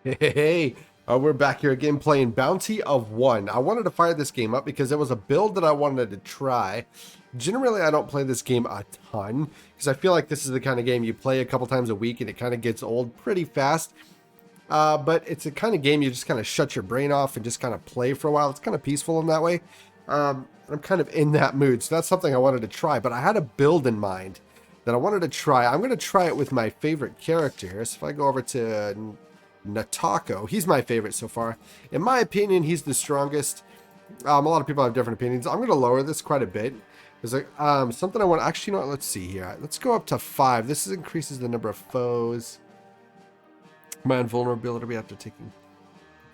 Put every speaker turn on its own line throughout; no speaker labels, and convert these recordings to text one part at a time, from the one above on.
Hey, we're back here again playing Bounty of One. I wanted to fire this game up because it was a build that I wanted to try. Generally, I don't play this game a ton because I feel like this is the kind of game you play a couple times a week and it kind of gets old pretty fast. But it's a kind of game you just kind of shut your brain off and just kind of play for a while. It's kind of peaceful in that way. I'm kind of in that mood, so that's something I wanted to try. But I had a build in mind that I wanted to try. I'm going to try it with my favorite character here. So if I go over to Natako, he's my favorite so far. In my opinion, he's the strongest. A lot of people have different opinions. I'm going to lower this quite a bit. There's like something I want. Actually, you know what? Let's see here. Let's go up to 5. This increases the number of foes. My invulnerability after taking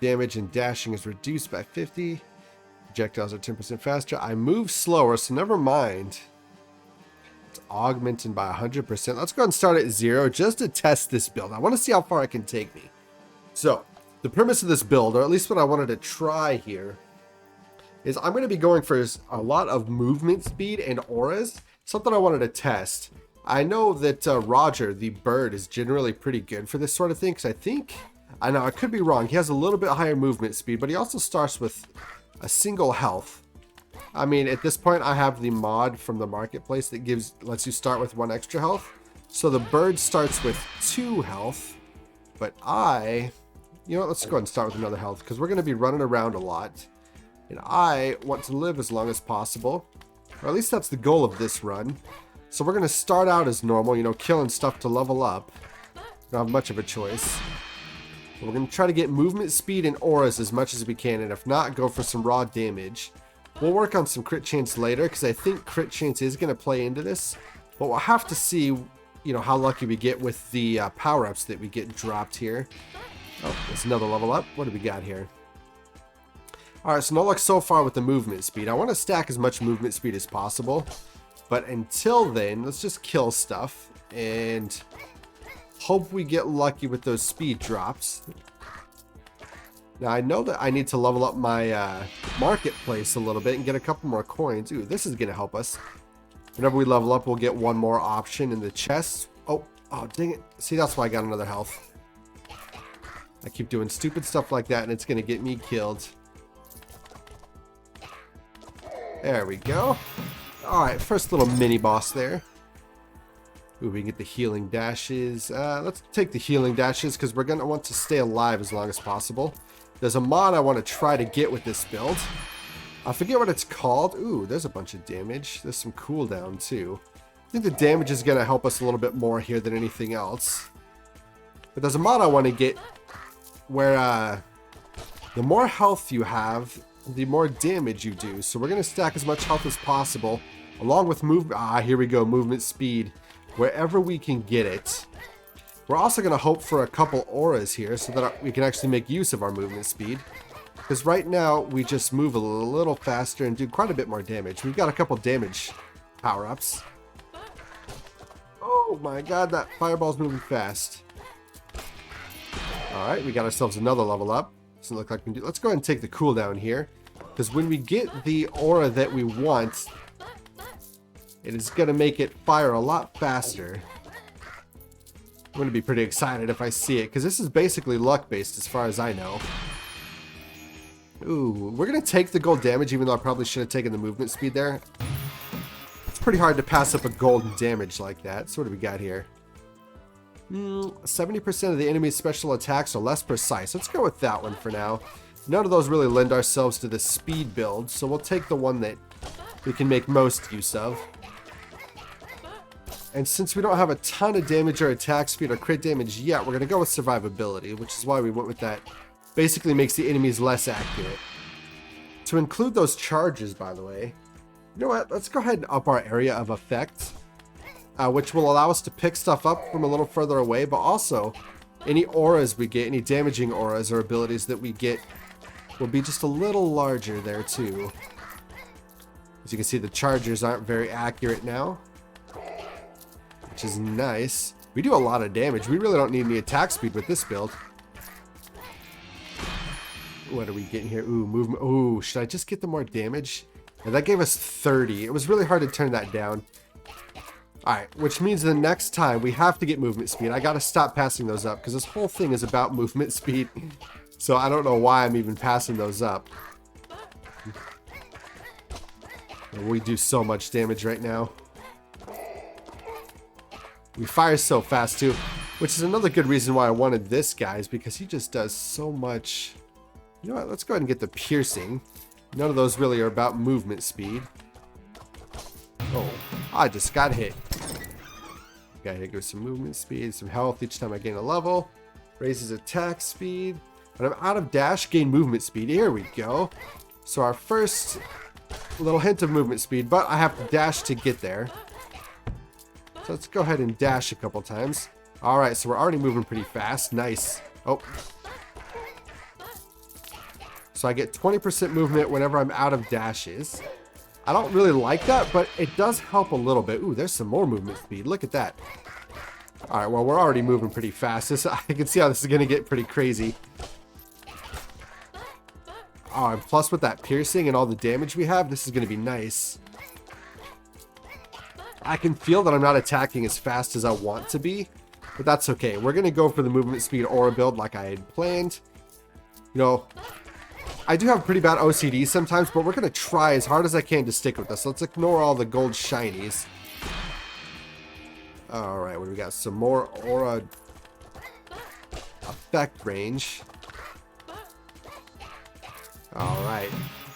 damage and dashing is reduced by 50. Projectiles are 10% faster. I move slower, so never mind. It's augmented by 100%. Let's go ahead and start at 0 just to test this build. I want to see how far it can take me. So, the premise of this build, or at least what I wanted to try here, is I'm going to be going for a lot of movement speed and auras. Something I wanted to test. I know that Roger, the bird, is generally pretty good for this sort of thing, because I know I could be wrong. He has a little bit higher movement speed, but he also starts with a single health. I mean, at this point, I have the mod from the marketplace that lets you start with 1 extra health. So the bird starts with 2 health, but you know what, let's go ahead and start with another health, because we're going to be running around a lot, and I want to live as long as possible, or at least that's the goal of this run. So we're going to start out as normal, you know, killing stuff to level up. Don't have much of a choice. We're going to try to get movement speed and auras as much as we can, and if not, go for some raw damage. We'll work on some crit chance later, because I think crit chance is going to play into this, but we'll have to see, you know, how lucky we get with the power-ups that we get dropped here. Oh, there's another level up. What do we got here? Alright, so no luck so far with the movement speed. I want to stack as much movement speed as possible. But until then, let's just kill stuff and hope we get lucky with those speed drops. Now, I know that I need to level up my marketplace a little bit and get a couple more coins. Ooh, this is going to help us. Whenever we level up, we'll get one more option in the chest. Oh, dang it. See, that's why I got another health. I keep doing stupid stuff like that, and it's going to get me killed. There we go. Alright, first little mini boss there. Ooh, we can get the healing dashes. Let's take the healing dashes because we're going to want to stay alive as long as possible. There's a mod I want to try to get with this build. I forget what it's called. Ooh, there's a bunch of damage. There's some cooldown too. I think the damage is going to help us a little bit more here than anything else. But there's a mod I want to get where the more health you have, the more damage you do. So we're going to stack as much health as possible along with movement. Here we go, movement speed wherever we can get it. We're also going to hope for a couple auras here so that we can actually make use of our movement speed, because right now we just move a little faster and do quite a bit more damage. We've got a couple damage power-ups. Oh my god, that fireball's moving fast. Alright, we got ourselves another level up. Doesn't look like we can do. Let's go ahead and take the cooldown here, because when we get the aura that we want, it is going to make it fire a lot faster. I'm going to be pretty excited if I see it, because this is basically luck based as far as I know. Ooh, we're going to take the gold damage, even though I probably should have taken the movement speed there. It's pretty hard to pass up a golden damage like that. So what do we got here? 70% of the enemy's special attacks are less precise. Let's go with that one for now. None of those really lend ourselves to the speed build, so we'll take the one that we can make most use of. And since we don't have a ton of damage or attack speed or crit damage yet, we're going to go with survivability, which is why we went with that. Basically makes the enemies less accurate. To include those charges, by the way, you know what? Let's go ahead and up our area of effect, which will allow us to pick stuff up from a little further away, but also any auras we get, any damaging auras or abilities that we get, will be just a little larger there too. As you can see, the chargers aren't very accurate now, which is nice. We do a lot of damage. We really don't need any attack speed with this build. What are we getting here? Ooh, movement. Ooh, should I just get the more damage? Yeah, that gave us 30. It was really hard to turn that down. Alright, which means the next time we have to get movement speed. I gotta stop passing those up because this whole thing is about movement speed. So I don't know why I'm even passing those up. We do so much damage right now. We fire so fast too, which is another good reason why I wanted this guy, is because he just does so much. You know what, let's go ahead and get the piercing. None of those really are about movement speed. Oh, I just got hit. Gotta hit with some movement speed, some health each time I gain a level. Raises attack speed. When I'm out of dash, gain movement speed. Here we go. So our first little hint of movement speed, but I have to dash to get there. So let's go ahead and dash a couple times. Alright, so we're already moving pretty fast. Nice. Oh. So I get 20% movement whenever I'm out of dashes. I don't really like that, but it does help a little bit. Ooh, there's some more movement speed. Look at that. Alright, well, we're already moving pretty fast. I can see how this is going to get pretty crazy. Oh, and plus with that piercing and all the damage we have, this is going to be nice. I can feel that I'm not attacking as fast as I want to be, but that's okay. We're going to go for the movement speed aura build like I had planned. You know, I do have pretty bad OCD sometimes, but we're going to try as hard as I can to stick with this. Let's ignore all the gold shinies. Alright, what do we got? Some more aura effect range. Alright.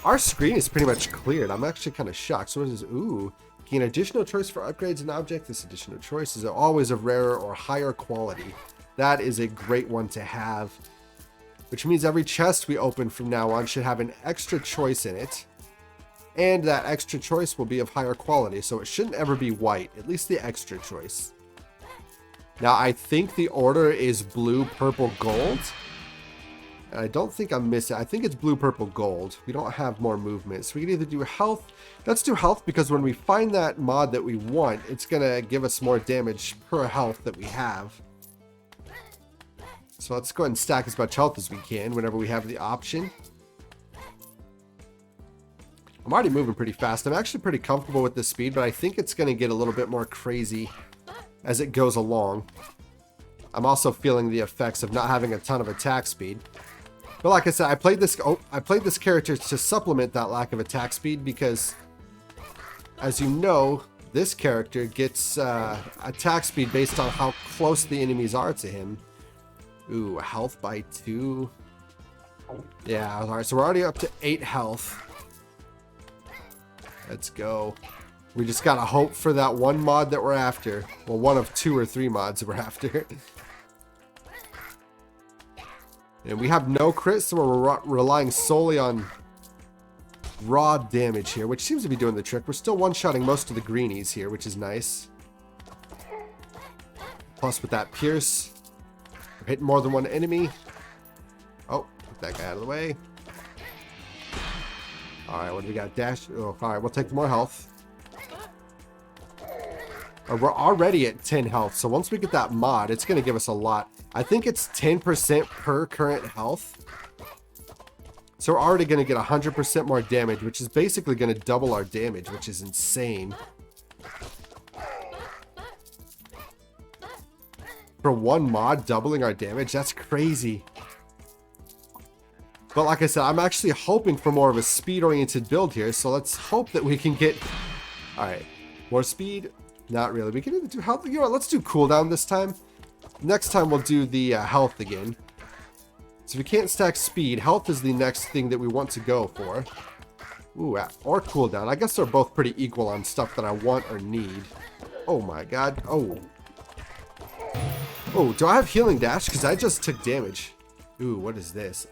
Our screen is pretty much cleared. I'm actually kind of shocked. So what is this? Ooh. Gain additional choice for upgrades and objects. This additional choice is always of rarer or higher quality. That is a great one to have. Which means every chest we open from now on should have an extra choice in it. And that extra choice will be of higher quality. So it shouldn't ever be white. At least the extra choice. Now I think the order is blue, purple, gold. And I don't think I'm missing. I think it's blue, purple, gold. We don't have more movement. So we can either do health. Let's do health because when we find that mod that we want, it's going to give us more damage per health that we have. So let's go ahead and stack as much health as we can whenever we have the option. I'm already moving pretty fast. I'm actually pretty comfortable with this speed, but I think it's going to get a little bit more crazy as it goes along. I'm also feeling the effects of not having a ton of attack speed. But like I said, I played this character to supplement that lack of attack speed because, as you know, this character gets attack speed based on how close the enemies are to him. Ooh, health by 2. Yeah, alright, so we're already up to 8 health. Let's go. We just gotta hope for that one mod that we're after. Well, one of 2 or 3 mods that we're after. And we have no crits, so we're relying solely on raw damage here, which seems to be doing the trick. We're still one-shotting most of the greenies here, which is nice. Plus with that pierce, we're hitting more than one enemy. Oh, put that guy out of the way. Alright, what do we got? Dash. Oh, alright, we'll take more health. We're already at 10 health, so once we get that mod, it's going to give us a lot. I think it's 10% per current health. So we're already going to get 100% more damage, which is basically going to double our damage, which is insane. For one mod, doubling our damage, that's crazy. But like I said, I'm actually hoping for more of a speed-oriented build here, so let's hope that we can get... Alright, more speed? Not really. We can either do health. You know what? Let's do cooldown this time. Next time we'll do the health again. So if we can't stack speed, health is the next thing that we want to go for. Ooh, or cooldown. I guess they're both pretty equal on stuff that I want or need. Oh my god. Oh. Oh, do I have healing dash? Because I just took damage. Ooh, what is this?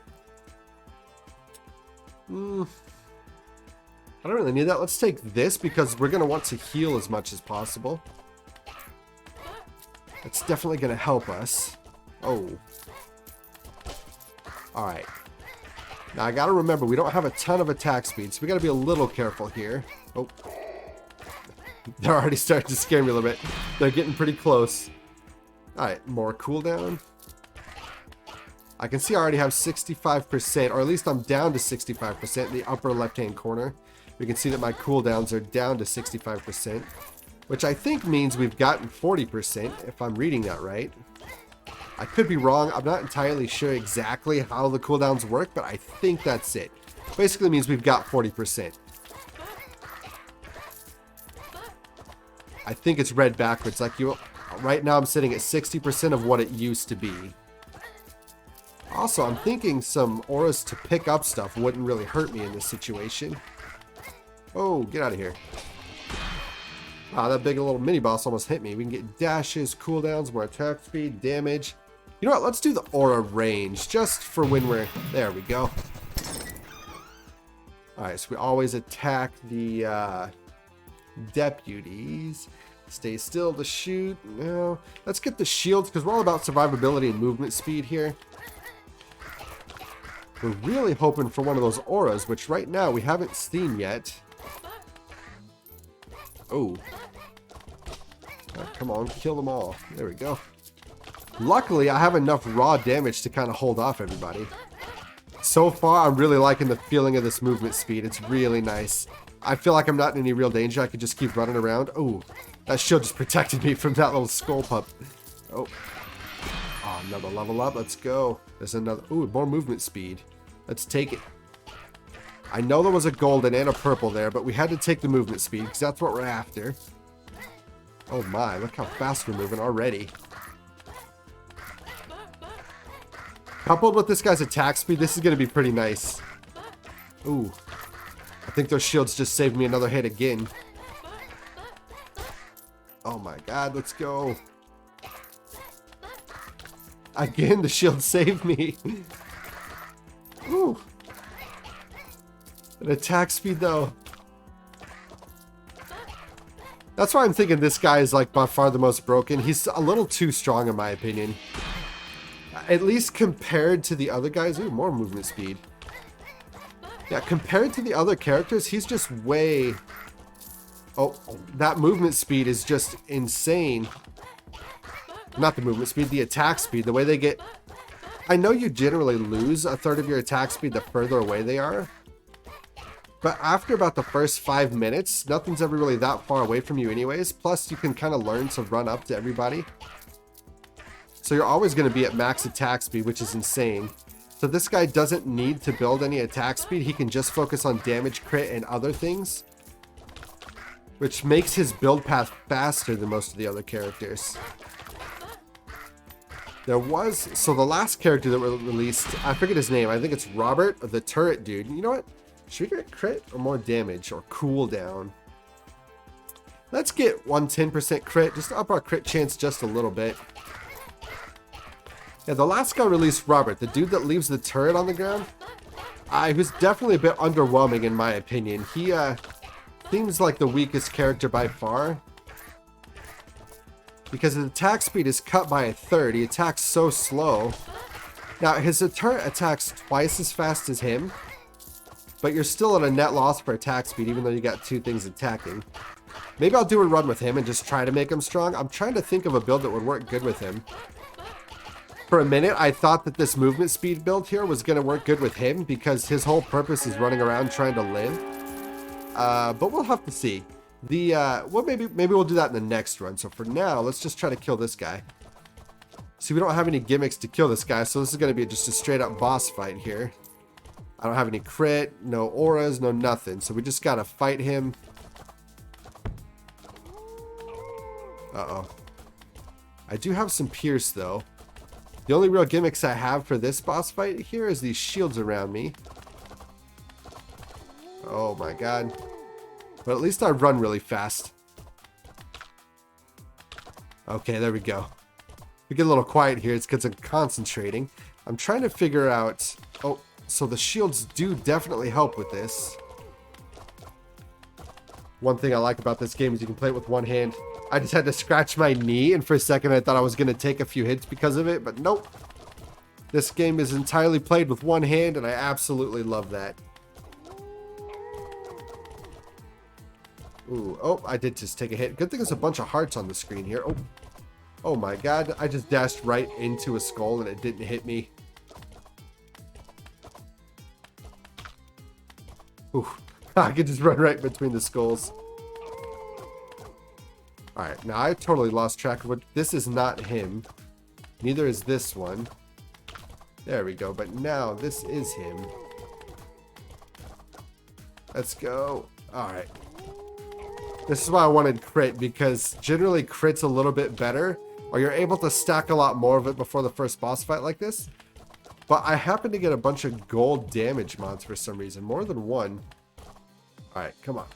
I don't really need that. Let's take this because we're going to want to heal as much as possible. It's definitely going to help us. Oh. Alright. Now I got to remember, we don't have a ton of attack speed, so we got to be a little careful here. Oh. They're already starting to scare me a little bit. They're getting pretty close. Alright, more cooldown. I can see I already have 65%, or at least I'm down to 65% in the upper left-hand corner. We can see that my cooldowns are down to 65%. which I think means we've gotten 40%, if I'm reading that right. I could be wrong. I'm not entirely sure exactly how the cooldowns work, but I think that's it. Basically means we've got 40%. I think it's read backwards. Like you, right now I'm sitting at 60% of what it used to be. Also, I'm thinking some auras to pick up stuff wouldn't really hurt me in this situation. Oh, get out of here. Ah, that big little mini boss almost hit me. We can get dashes, cooldowns, more attack speed, damage. You know what? Let's do the aura range just for when we're... There we go. Alright, so we always attack the deputies. Stay still to shoot. No. Let's get the shields because we're all about survivability and movement speed here. We're really hoping for one of those auras, which right now we haven't seen yet. Oh. Come on, kill them all. There we go. Luckily, I have enough raw damage to kind of hold off everybody. So far, I'm really liking the feeling of this movement speed. It's really nice. I feel like I'm not in any real danger. I could just keep running around. Oh, that shield just protected me from that little skull pup. Oh. Oh, another level up. Let's go. There's another. Ooh, more movement speed. Let's take it. I know there was a golden and a purple there, but we had to take the movement speed because that's what we're after. Oh my, look how fast we're moving already. Coupled with this guy's attack speed, this is going to be pretty nice. Ooh. I think those shields just saved me another hit again. Oh my god, let's go. Again, the shield saved me. Ooh. An attack speed, though. That's why I'm thinking this guy is, like, by far the most broken. He's a little too strong, in my opinion. At least compared to the other guys. Ooh, more movement speed. Yeah, compared to the other characters, he's just way... Oh, that movement speed is just insane. Not the movement speed, the attack speed. The way they get... I know you generally lose a third of your attack speed the further away they are. But after about the first 5 minutes, nothing's ever really that far away from you anyways. Plus, you can kind of learn to run up to everybody. So you're always going to be at max attack speed, which is insane. So this guy doesn't need to build any attack speed. He can just focus on damage, crit, and other things. Which makes his build path faster than most of the other characters. There was... So the last character that was released, I forget his name. I think it's Robert, the turret dude. You know what? Should we get crit or more damage or cooldown? Let's get 110% crit, just to up our crit chance just a little bit. Yeah, the last guy released Robert, the dude that leaves the turret on the ground. He was definitely a bit underwhelming in my opinion. He seems like the weakest character by far. Because his attack speed is cut by a third. He attacks so slow. Now, his turret attacks twice as fast as him. But you're still at a net loss for attack speed, even though you got two things attacking. Maybe I'll do a run with him and just try to make him strong. I'm trying to think of a build that would work good with him. For a minute, I thought that this movement speed build here was going to work good with him because his whole purpose is running around trying to live. But we'll have to see. Well, maybe we'll do that in the next run. So for now, let's just try to kill this guy. See, we don't have any gimmicks to kill this guy, so this is going to be just a straight up boss fight here. I don't have any crit, no auras, no nothing. So we just got to fight him. Uh-oh. I do have some pierce, though. The only real gimmicks I have for this boss fight here is these shields around me. Oh my god. But at least I run really fast. Okay, there we go. We get a little quiet here. It's because I'm concentrating. I'm trying to figure out... Oh, so the shields do definitely help with this. One thing I like about this game is you can play it with one hand. I just had to scratch my knee, and for a second I thought I was going to take a few hits because of it, but nope. This game is entirely played with one hand, and I absolutely love that. Ooh, oh, I did just take a hit. Good thing there's a bunch of hearts on the screen here. Oh, oh my god, I just dashed right into a skull and it didn't hit me. Ooh, I could just run right between the skulls. All right, now I totally lost track of what. This is not him. Neither is this one. There we go. But now this is him. Let's go. All right. This is why I wanted crit, because generally crit's a little bit better, or you're able to stack a lot more of it before the first boss fight like this. But I happen to get a bunch of gold damage mods for some reason. More than one. All right, come on.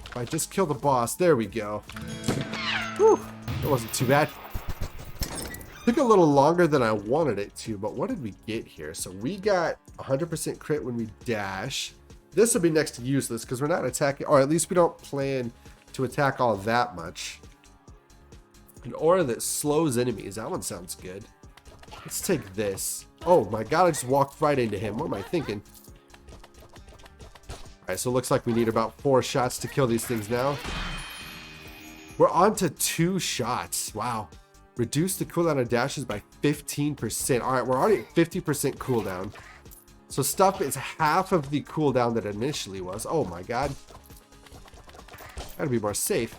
If I just kill the boss, there we go. Whew, that wasn't too bad. Took a little longer than I wanted it to, but what did we get here? So we got 100% crit when we dash. This will be next to useless because we're not attacking, or at least we don't plan to attack all that much. An aura that slows enemies. That one sounds good. Let's take this. Oh my god, I just walked right into him. What am I thinking? Alright, so it looks like we need about 4 shots to kill these things now. We're on to 2 shots. Wow. Reduce the cooldown of dashes by 15%. Alright, we're already at 50% cooldown. So stuff is half of the cooldown that it initially was. Oh my god. Gotta be more safe.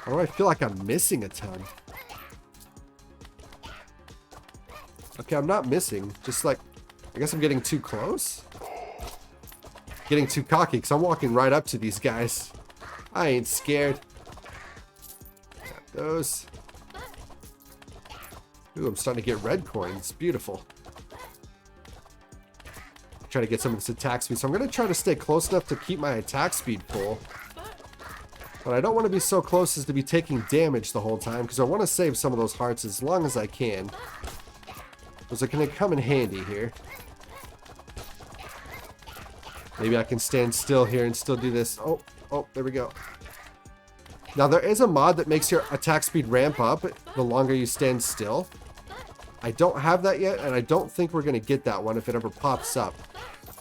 Why do I feel like I'm missing a ton? Okay, I'm not missing. Just like, I guess I'm getting too close? Getting too cocky because I'm walking right up to these guys. I ain't scared. Got those. Ooh, I'm starting to get red coins. Beautiful. Try to get some of this attack speed. So I'm going to try to stay close enough to keep my attack speed full. But I don't want to be so close as to be taking damage the whole time, because I want to save some of those hearts as long as I can. Those are going to come in handy here. Maybe I can stand still here and still do this. Oh, there we go. Now there is a mod that makes your attack speed ramp up the longer you stand still. I don't have that yet, and I don't think we're going to get that one if it ever pops up.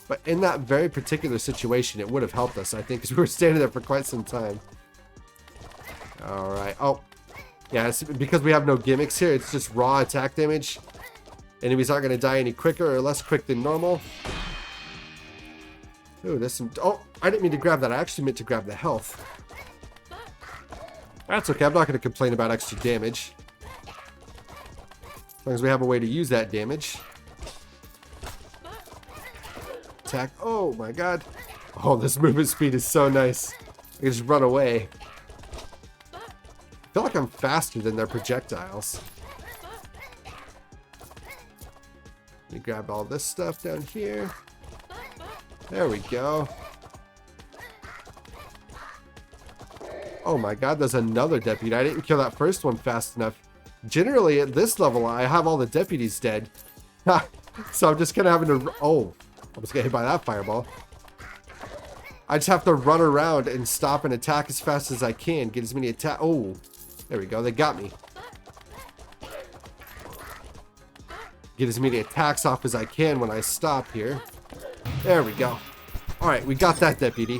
But in that very particular situation, it would have helped us, I think, because we were standing there for quite some time. Alright. Oh, yeah, it's because we have no gimmicks here. It's just raw attack damage. Enemies aren't going to die any quicker or less quick than normal. Ooh, there's some... Oh, I didn't mean to grab that. I actually meant to grab the health. That's okay. I'm not going to complain about extra damage. As long as we have a way to use that damage. Attack. Oh my god. Oh, this movement speed is so nice. I can just run away. I feel like I'm faster than their projectiles. Let me grab all this stuff down here. There we go. Oh my god, there's another deputy. I didn't kill that first one fast enough. Generally, at this level, I have all the deputies dead. So I'm just kind of having to... Oh, I was getting hit by that fireball. I just have to run around and stop and attack as fast as I can. Get as many attack... Oh, there we go. They got me. Get as many attacks off as I can when I stop here. There we go. Alright, we got that deputy.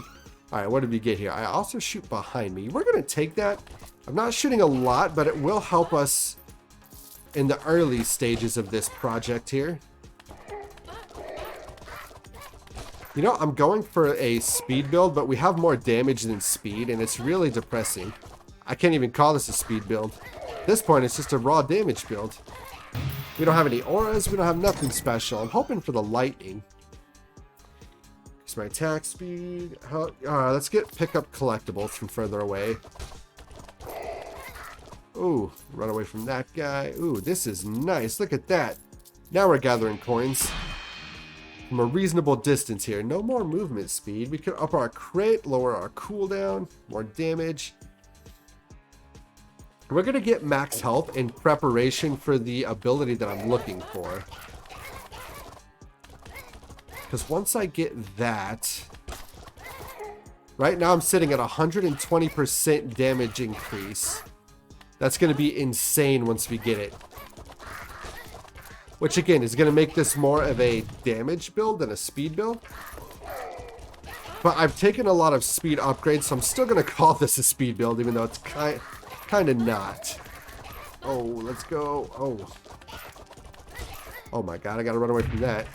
Alright, what did we get here? I also shoot behind me. We're going to take that. I'm not shooting a lot, but it will help us in the early stages of this project here. You know, I'm going for a speed build, but we have more damage than speed, and it's really depressing. I can't even call this a speed build. At this point, it's just a raw damage build. We don't have any auras. We don't have nothing special. I'm hoping for the lightning. Here's my attack speed. Let's pick up collectibles from further away. Ooh, run away from that guy. Ooh, this is nice. Look at that. Now we're gathering coins from a reasonable distance here. No more movement speed. We can up our crit, lower our cooldown, more damage. We're going to get max health in preparation for the ability that I'm looking for. Because once I get that... Right now I'm sitting at 120% damage increase. That's going to be insane once we get it. Which again is going to make this more of a damage build than a speed build. But I've taken a lot of speed upgrades, so I'm still going to call this a speed build, even though it's kind of not. Oh, let's go. Oh. Oh my god, I got to run away from that.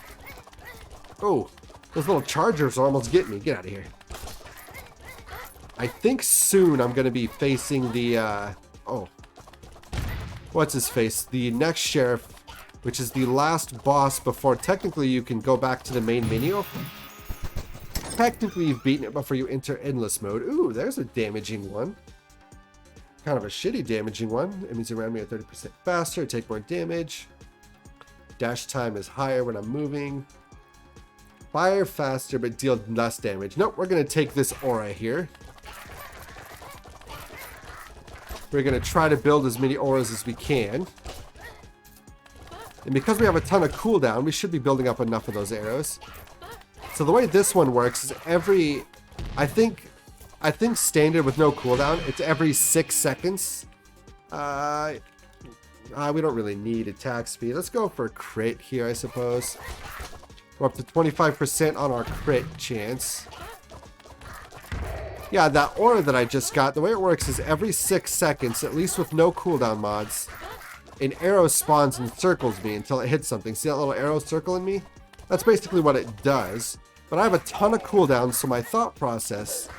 Oh, those little chargers are almost getting me. Get out of here. I think soon I'm going to be facing the, oh, what's his face? The next sheriff, which is the last boss before technically you can go back to the main menu. Technically you've beaten it before you enter endless mode. Ooh, there's a damaging one. Kind of a shitty damaging one. It means around me are 30% faster, take more damage. Dash time is higher when I'm moving. Fire faster, but deal less damage. Nope, we're going to take this aura here. We're going to try to build as many auras as we can. And because we have a ton of cooldown, we should be building up enough of those arrows. So the way this one works is every... I think standard with no cooldown, it's every 6 seconds. We don't really need attack speed. Let's go for crit here, I suppose. We're up to 25% on our crit chance. Yeah, that aura that I just got, the way it works is every 6 seconds, at least with no cooldown mods, an arrow spawns and circles me until it hits something. See that little arrow circling me? That's basically what it does. But I have a ton of cooldowns, so my thought process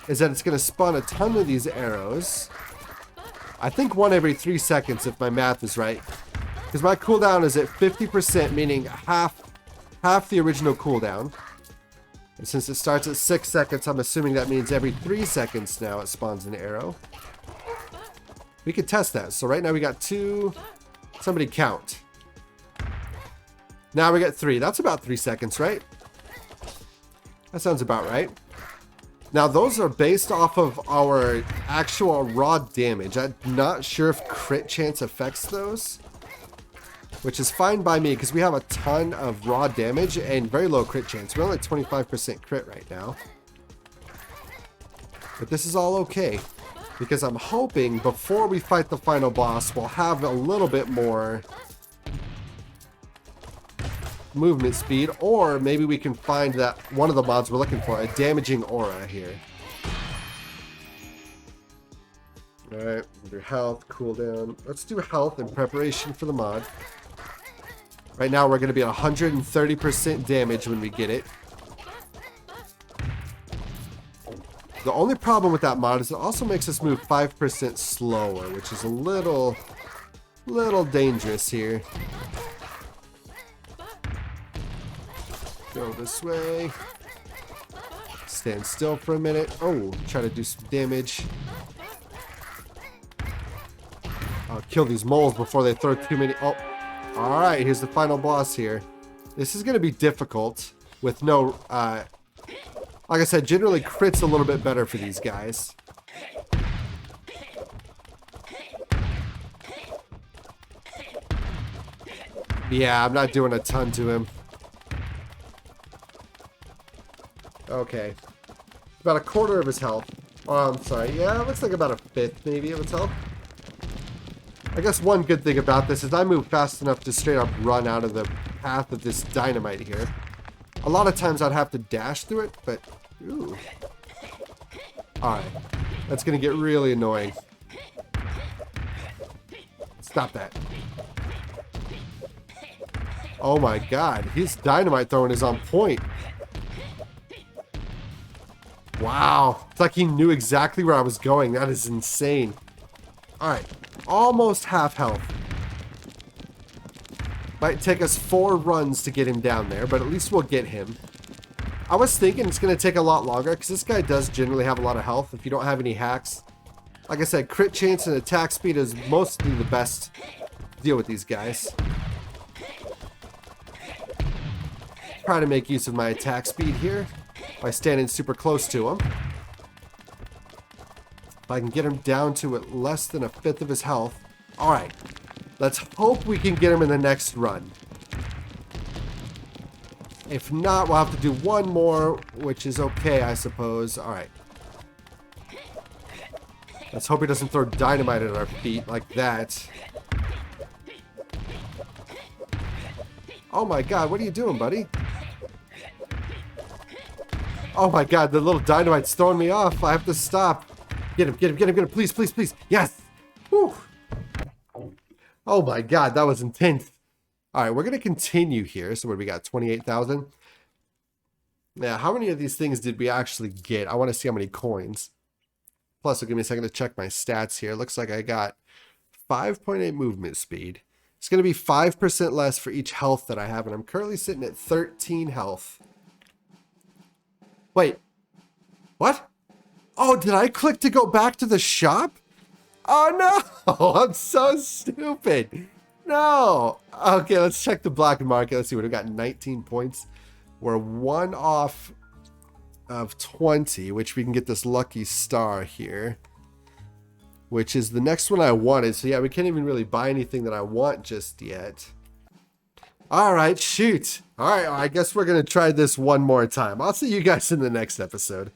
is that it's going to spawn a ton of these arrows. I think one every 3 seconds if my math is right. Because my cooldown is at 50%, meaning half the original cooldown. And since it starts at 6 seconds, I'm assuming that means every 3 seconds now it spawns an arrow. We could test that. So right now we got 2. Somebody count. Now we got 3. That's about 3 seconds, right? That sounds about right. Now those are based off of our actual raw damage. I'm not sure if crit chance affects those. Which is fine by me because we have a ton of raw damage and very low crit chance. We're only at 25% crit right now. But this is all okay. Because I'm hoping before we fight the final boss, we'll have a little bit more movement speed. Or maybe we can find that one of the mods we're looking for, a damaging aura here. Alright, do health, cooldown. Let's do health in preparation for the mod. Right now we're going to be at 130% damage when we get it. The only problem with that mod is it also makes us move 5% slower, which is a little dangerous here. Go this way. Stand still for a minute. Oh, try to do some damage. I'll kill these moles before they throw too many. Oh. Alright, here's the final boss here. This is going to be difficult with no, like I said, generally crit's a little bit better for these guys. Yeah, I'm not doing a ton to him. Okay. About a quarter of his health. Oh, I'm sorry. Yeah, it looks like about a fifth maybe of his health. I guess one good thing about this is I move fast enough to straight up run out of the path of this dynamite here. A lot of times I'd have to dash through it, but... Ooh. Alright. That's going to get really annoying. Stop that. Oh my god. His dynamite throwing is on point. Wow. It's like he knew exactly where I was going. That is insane. Alright. Almost half health. Might take us 4 runs to get him down there, but at least we'll get him. I was thinking it's going to take a lot longer, because this guy does generally have a lot of health if you don't have any hacks. Like I said, crit chance and attack speed is mostly the best deal with these guys. Try to make use of my attack speed here by standing super close to him. If I can get him down to at less than a fifth of his health. Alright. Let's hope we can get him in the next run. If not, we'll have to do one more, which is okay, I suppose. Alright. Let's hope he doesn't throw dynamite at our feet like that. Oh my god, what are you doing, buddy? Oh my god, the little dynamite's throwing me off. I have to stop. Get him, get him, get him, get him. Please, please, please. Yes! Whew. Oh my god, that was intense. Alright, we're going to continue here. So what do we got? 28,000. Yeah, how many of these things did we actually get? I want to see how many coins. Plus, it'll give me a second to check my stats here. Looks like I got 5.8 movement speed. It's going to be 5% less for each health that I have, and I'm currently sitting at 13 health. Wait, what? Oh, did I click to go back to the shop? Oh no, I'm so stupid. No. Okay, let's check the black market. Let's see what we got. 19 points. We're one off of 20, which we can get this lucky star here, which is the next one I wanted. So yeah, we can't even really buy anything that I want just yet. All right, shoot. All right, I guess we're going to try this one more time. I'll see you guys in the next episode.